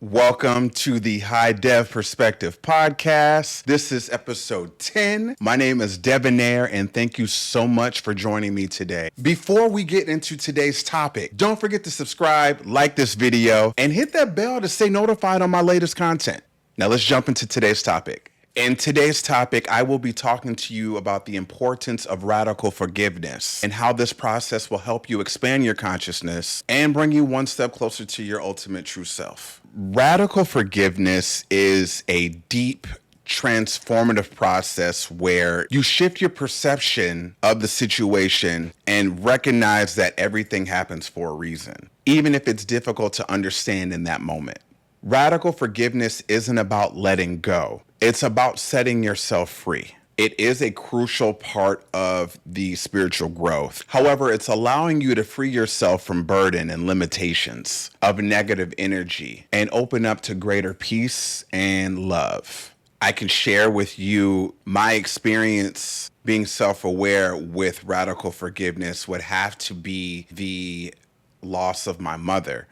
Welcome to the High Dev Perspective Podcast. This is episode 10. My name is Debonair, and thank you so much for joining me today. Before we get into today's topic, don't forget to subscribe, like this video, and hit that bell to stay notified on my latest content. Now let's jump into today's topic. In today's topic, I will be talking to you about the importance of radical forgiveness and how this process will help you expand your consciousness and bring you one step closer to your ultimate true self. Radical forgiveness is a deep, transformative process where you shift your perception of the situation and recognize that everything happens for a reason, even if it's difficult to understand in that moment. Radical forgiveness isn't about letting go. It's about setting yourself free. It is a crucial part of the spiritual growth. However, it's allowing you to free yourself from burden and limitations of negative energy and open up to greater peace and love. I can share with you my experience being self-aware with radical forgiveness would have to be the loss of my mother.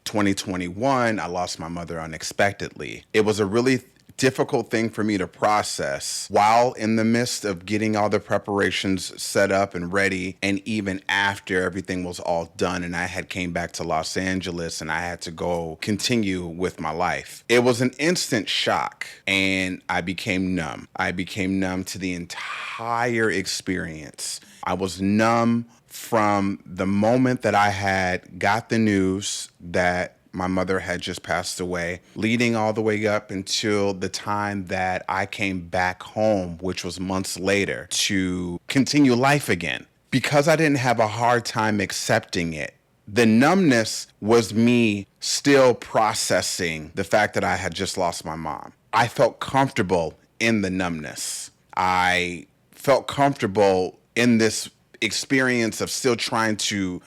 2021, I lost my mother unexpectedly. It was a really difficult thing for me to process while in the midst of getting all the preparations set up and ready, and even after everything was all done and I had came back to Los Angeles and I had to go continue with my life. It was an instant shock and I became numb. I became numb to the entire experience. I was numb from the moment that I had got the news that my mother had just passed away, leading all the way up until the time that I came back home, which was months later, to continue life again. Because I didn't have a hard time accepting it, the numbness was me still processing the fact that I had just lost my mom. I felt comfortable in the numbness. I felt comfortable in this experience of still trying to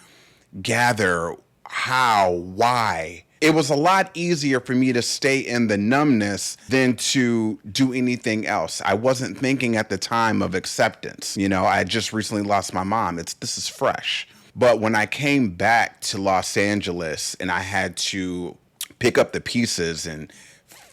gather how, why. It was a lot easier for me to stay in the numbness than to do anything else. I wasn't thinking at the time of acceptance. I had just recently lost my mom. This is fresh. But when I came back to Los Angeles and I had to pick up the pieces and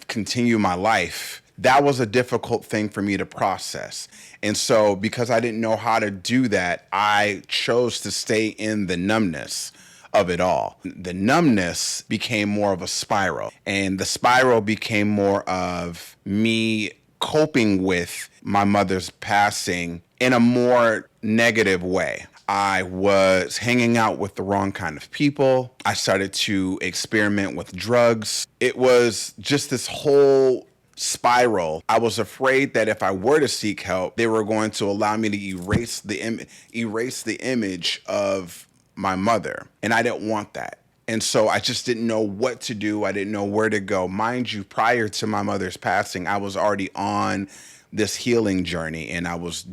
continue my life, that was a difficult thing for me to process. And so because I didn't know how to do that, I chose to stay in the numbness of it all. The numbness became more of a spiral, and the spiral became more of me coping with my mother's passing in a more negative way. I was hanging out with the wrong kind of people. I started to experiment with drugs. It was just this whole spiral. I was afraid that if I were to seek help, they were going to allow me to erase the image of my mother. And I didn't want that. And so I just didn't know what to do. I didn't know where to go. Mind you, prior to my mother's passing, I was already on this healing journey, and I was,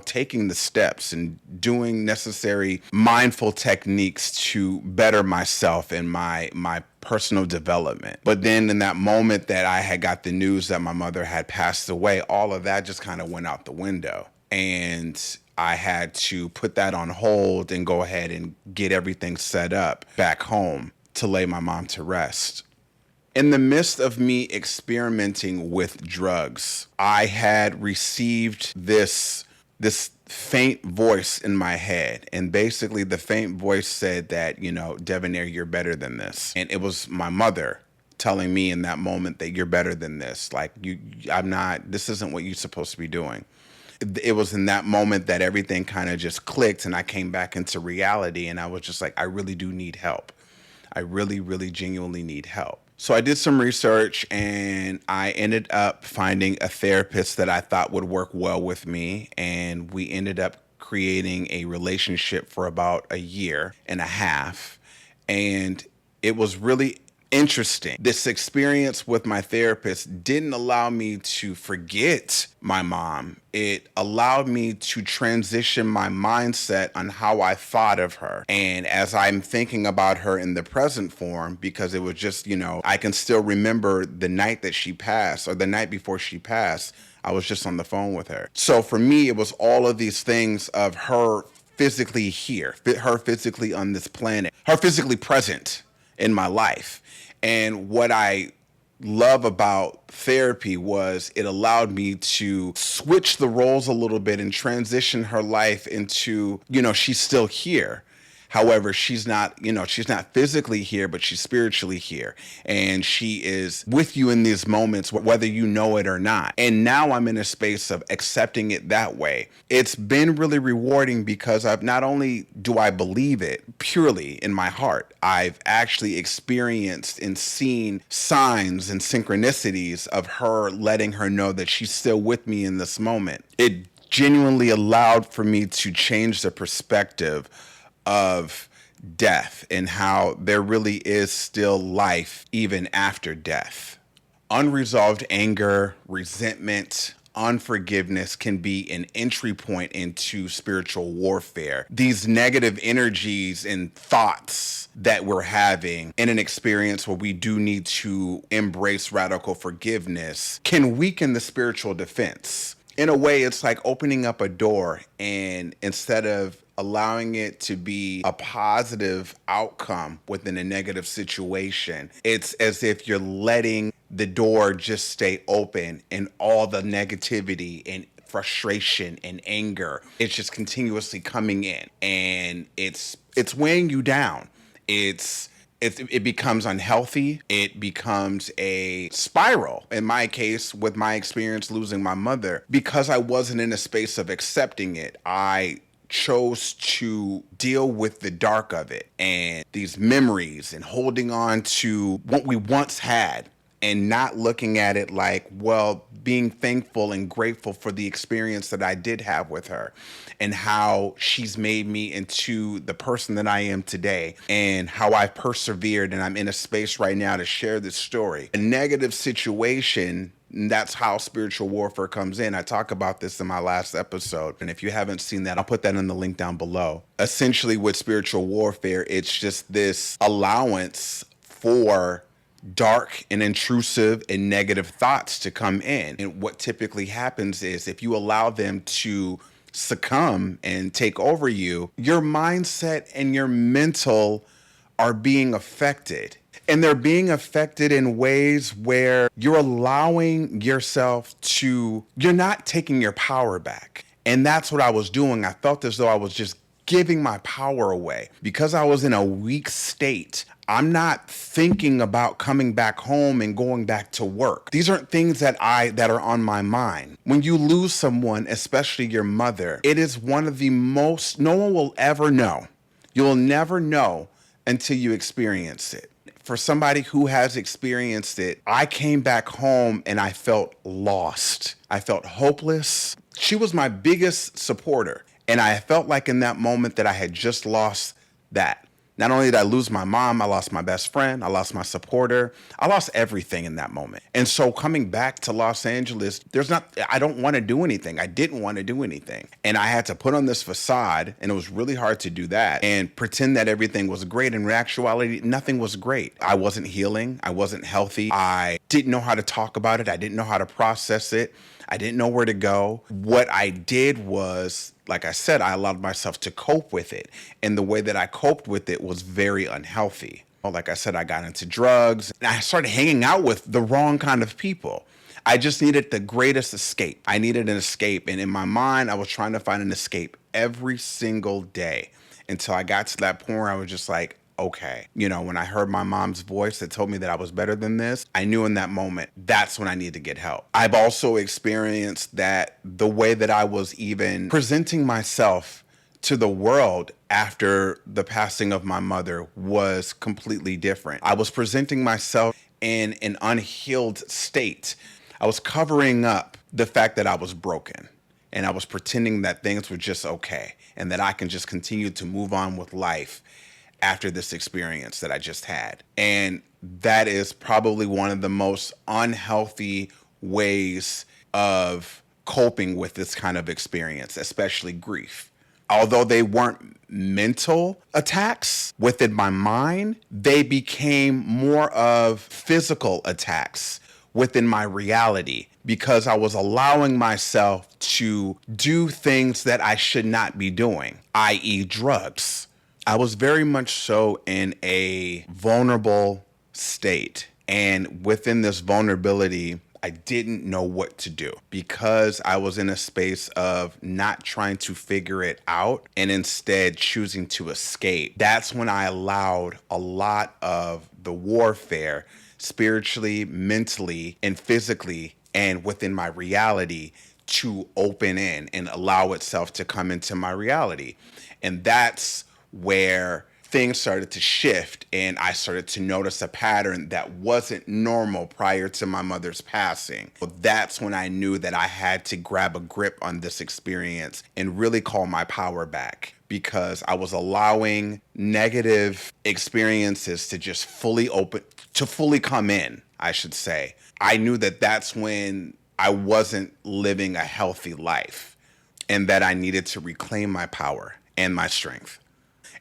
taking the steps and doing necessary mindful techniques to better myself and my personal development. But then in that moment that I had got the news that my mother had passed away, all of that just kind of went out the window. And I had to put that on hold and go ahead and get everything set up back home to lay my mom to rest. In the midst of me experimenting with drugs, I had received this faint voice in my head. And basically the faint voice said that, Debonair, you're better than this. And it was my mother telling me in that moment that you're better than this. Like, this isn't what you're supposed to be doing. It was in that moment that everything kind of just clicked and I came back into reality, and I was just like, I really do need help. I really, really genuinely need help. So I did some research and I ended up finding a therapist that I thought would work well with me. And we ended up creating a relationship for about a year and a half. And it was really interesting. This experience with my therapist didn't allow me to forget my mom. It allowed me to transition my mindset on how I thought of her. And as I'm thinking about her in the present form, because it was just, I can still remember the night that she passed, or the night before she passed, I was just on the phone with her. So for me, it was all of these things of her physically here, her physically on this planet, her physically present in my life. And what I love about therapy was it allowed me to switch the roles a little bit and transition her life into, she's still here. However, she's not physically here, but she's spiritually here. And she is with you in these moments, whether you know it or not. And now I'm in a space of accepting it that way. It's been really rewarding because I've not only do I believe it purely in my heart, I've actually experienced and seen signs and synchronicities of her letting her know that she's still with me in this moment. It genuinely allowed for me to change the perspective of death and how there really is still life even after death. Unresolved anger, resentment, unforgiveness can be an entry point into spiritual warfare. These negative energies and thoughts that we're having in an experience where we do need to embrace radical forgiveness can weaken the spiritual defense. In a way, it's like opening up a door, and instead of allowing it to be a positive outcome within a negative situation, it's as if you're letting the door just stay open, and all the negativity and frustration and anger, it's just continuously coming in, and it's weighing you down. It becomes unhealthy. It becomes a spiral. In my case, with my experience losing my mother, because I wasn't in a space of accepting it, I chose to deal with the dark of it and these memories and holding on to what we once had and not looking at it like, well, being thankful and grateful for the experience that I did have with her and how she's made me into the person that I am today and how I've persevered, and I'm in a space right now to share this story. A negative situation, that's how spiritual warfare comes in. I talk about this in my last episode, and if you haven't seen that, I'll put that in the link down below. Essentially, with spiritual warfare, it's just this allowance for dark and intrusive and negative thoughts to come in. And what typically happens is if you allow them to succumb and take over you, your mindset and your mental are being affected. And they're being affected in ways where you're allowing yourself to, you're not taking your power back. And that's what I was doing. I felt as though I was just giving my power away because I was in a weak state. I'm not thinking about coming back home and going back to work. These aren't things that are on my mind. When you lose someone, especially your mother, it is one of the most, no one will ever know. You'll never know until you experience it. For somebody who has experienced it, I came back home and I felt lost. I felt hopeless. She was my biggest supporter. And I felt like in that moment that I had just lost that. Not only did I lose my mom, I lost my best friend, I lost my supporter, I lost everything in that moment. And so coming back to Los Angeles, I don't want to do anything. I didn't want to do anything. And I had to put on this facade, and it was really hard to do that, and pretend that everything was great. In actuality, nothing was great. I wasn't healing. I wasn't healthy. I didn't know how to talk about it. I didn't know how to process it. I didn't know where to go. What I did was, like I said, I allowed myself to cope with it. And the way that I coped with it was very unhealthy. Like I said, I got into drugs and I started hanging out with the wrong kind of people. I just needed the greatest escape. I needed an escape. And in my mind, I was trying to find an escape every single day until I got to that point where I was just like, okay. When I heard my mom's voice that told me that I was better than this, I knew in that moment, that's when I need to get help. I've also experienced that the way that I was even presenting myself to the world after the passing of my mother was completely different. I was presenting myself in an unhealed state. I was covering up the fact that I was broken. And I was pretending that things were just okay and that I can just continue to move on with life after this experience that I just had. And that is probably one of the most unhealthy ways of coping with this kind of experience, especially grief. Although they weren't mental attacks within my mind, they became more of physical attacks within my reality because I was allowing myself to do things that I should not be doing, i.e. drugs. I was very much so in a vulnerable state. And within this vulnerability, I didn't know what to do because I was in a space of not trying to figure it out and instead choosing to escape. That's when I allowed a lot of the warfare, spiritually, mentally, and physically, and within my reality, to open in and allow itself to come into my reality. And that's where things started to shift, and I started to notice a pattern that wasn't normal prior to my mother's passing. That's when I knew that I had to grab a grip on this experience and really call my power back, because I was allowing negative experiences to just fully come in, I should say. I knew that that's when I wasn't living a healthy life and that I needed to reclaim my power and my strength.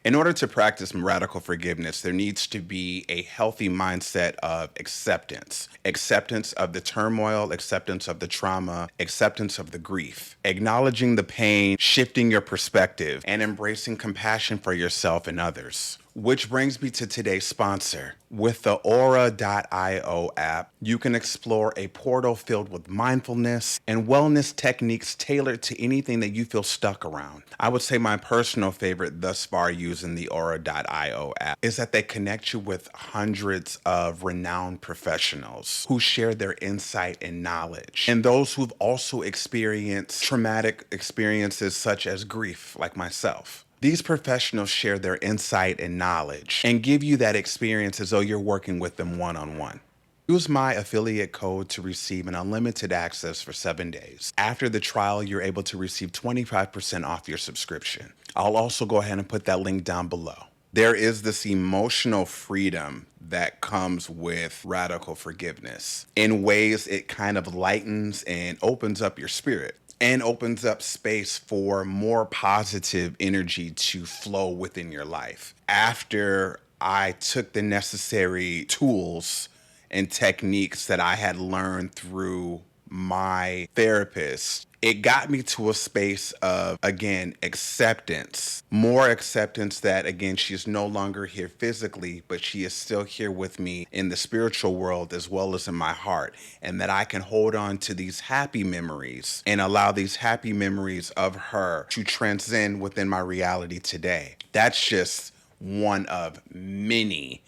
In order to practice radical forgiveness, there needs to be a healthy mindset of acceptance. Acceptance of the turmoil, acceptance of the trauma, acceptance of the grief. Acknowledging the pain, shifting your perspective, and embracing compassion for yourself and others. Which brings me to today's sponsor. With the Aura.io app, you can explore a portal filled with mindfulness and wellness techniques tailored to anything that you feel stuck around. I would say my personal favorite thus far using the Aura.io app is that they connect you with hundreds of renowned professionals who share their insight and knowledge, and those who've also experienced traumatic experiences such as grief, like myself. These professionals share their insight and knowledge and give you that experience as though you're working with them one-on-one. Use my affiliate code to receive an unlimited access for 7 days. After the trial, you're able to receive 25% off your subscription. I'll also go ahead and put that link down below. There is this emotional freedom that comes with radical forgiveness. In ways, it kind of lightens and opens up your spirit, and opens up space for more positive energy to flow within your life. After I took the necessary tools and techniques that I had learned through my therapist, it got me to a space of, again, acceptance. More acceptance that, again, she's no longer here physically, but she is still here with me in the spiritual world as well as in my heart. And that I can hold on to these happy memories and allow these happy memories of her to transcend within my reality today. That's just one of many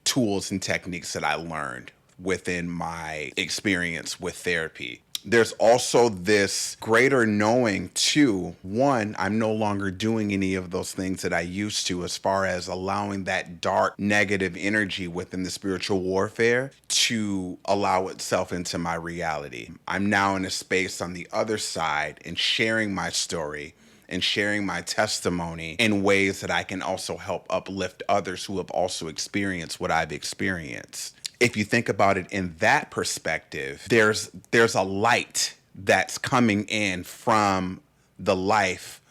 tools and techniques that I learned within my experience with therapy. There's also this greater knowing too. One, I'm no longer doing any of those things that I used to, as far as allowing that dark negative energy within the spiritual warfare to allow itself into my reality. I'm now in a space on the other side and sharing my story and sharing my testimony in ways that I can also help uplift others who have also experienced what I've experienced. If you think about it in that perspective, there's a light that's coming in from the life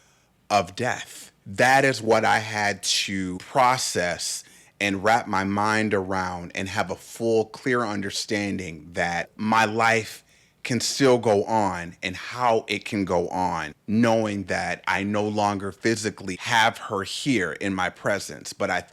of death. That is what I had to process and wrap my mind around and have a full, clear understanding that my life can still go on and how it can go on, knowing that I no longer physically have her here in my presence, but I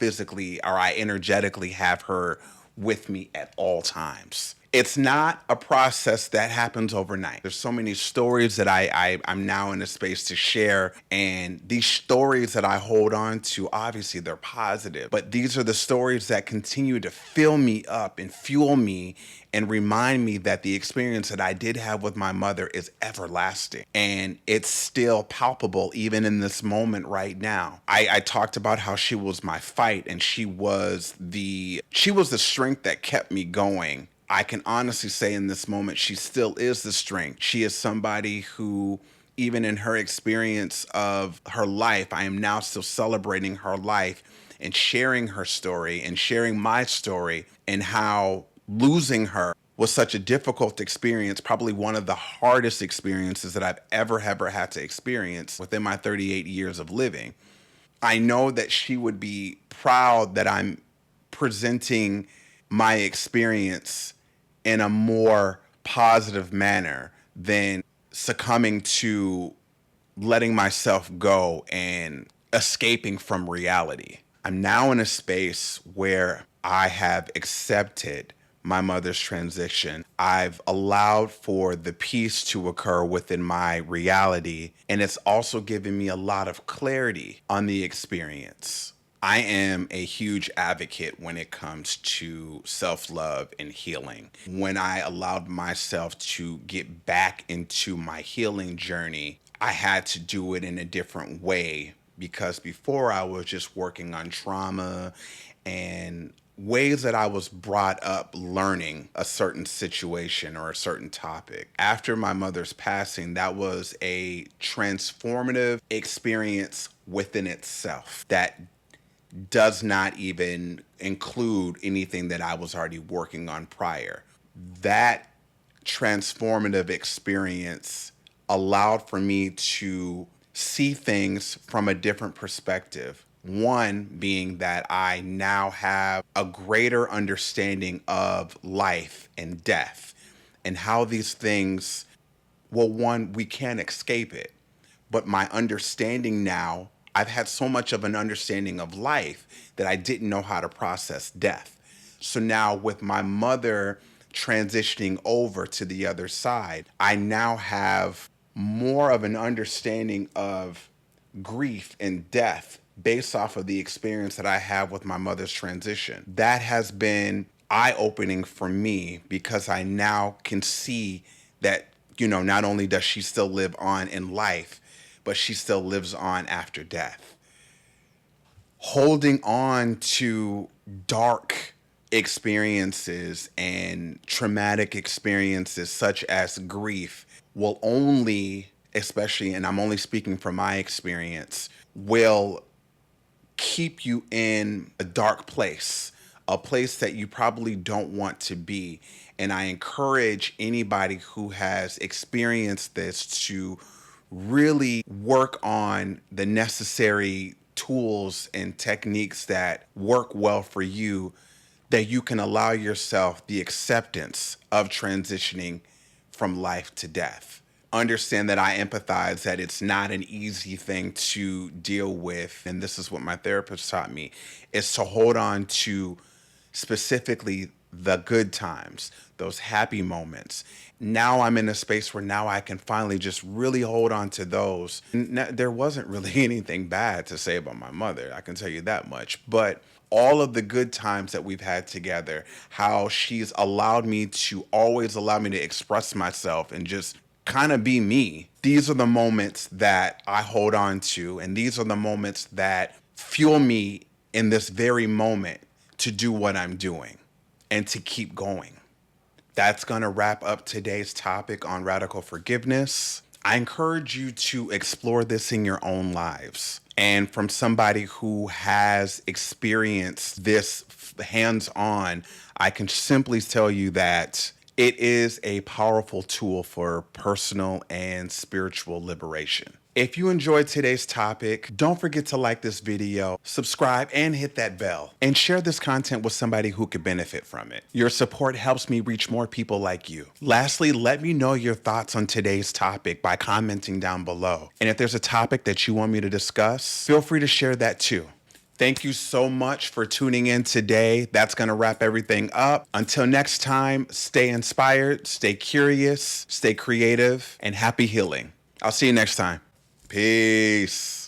energetically have her with me at all times. It's not a process that happens overnight. There's so many stories that I'm now in a space to share, and these stories that I hold on to, obviously they're positive, but these are the stories that continue to fill me up and fuel me and remind me that the experience that I did have with my mother is everlasting, and it's still palpable even in this moment right now. I talked about how she was my fight, and she was the strength that kept me going. I can honestly say in this moment, she still is the strength. She is somebody who, even in her experience of her life, I am now still celebrating her life and sharing her story and sharing my story, and how losing her was such a difficult experience, probably one of the hardest experiences that I've ever had to experience within my 38 years of living. I know that she would be proud that I'm presenting my experience in a more positive manner than succumbing to letting myself go and escaping from reality. I'm now in a space where I have accepted my mother's transition. I've allowed for the peace to occur within my reality, and it's also given me a lot of clarity on the experience. I am a huge advocate when it comes to self love and healing. When I allowed myself to get back into my healing journey, I had to do it in a different way because before I was just working on trauma and ways that I was brought up learning a certain situation or a certain topic. After my mother's passing, that was a transformative experience within itself that does not even include anything that I was already working on prior. That transformative experience allowed for me to see things from a different perspective. One being that I now have a greater understanding of life and death and how these things, well, one, we can't escape it. But my understanding now, I've had so much of an understanding of life that I didn't know how to process death. So now, with my mother transitioning over to the other side, I now have more of an understanding of grief and death based off of the experience that I have with my mother's transition. That has been eye opening for me because I now can see that, not only does she still live on in life, but she still lives on after death. Holding on to dark experiences and traumatic experiences such as grief will only, especially, and I'm only speaking from my experience, will keep you in a dark place, a place that you probably don't want to be. And I encourage anybody who has experienced this to really work on the necessary tools and techniques that work well for you, that you can allow yourself the acceptance of transitioning from life to death. Understand that I empathize that it's not an easy thing to deal with. And this is what my therapist taught me, is to hold on to specifically the good times, those happy moments. Now I'm in a space where now I can finally just really hold on to those. There wasn't really anything bad to say about my mother, I can tell you that much. But all of the good times that we've had together, how she's allowed me to always allow me to express myself and just kind of be me. These are the moments that I hold on to, and these are the moments that fuel me in this very moment to do what I'm doing and to keep going. That's going to wrap up today's topic on radical forgiveness. I encourage you to explore this in your own lives. And from somebody who has experienced this hands on, I can simply tell you that it is a powerful tool for personal and spiritual liberation. If you enjoyed today's topic, don't forget to like this video, subscribe, and hit that bell. And share this content with somebody who could benefit from it. Your support helps me reach more people like you. Lastly, let me know your thoughts on today's topic by commenting down below. And if there's a topic that you want me to discuss, feel free to share that too. Thank you so much for tuning in today. That's going to wrap everything up. Until next time, stay inspired, stay curious, stay creative, and happy healing. I'll see you next time. Peace.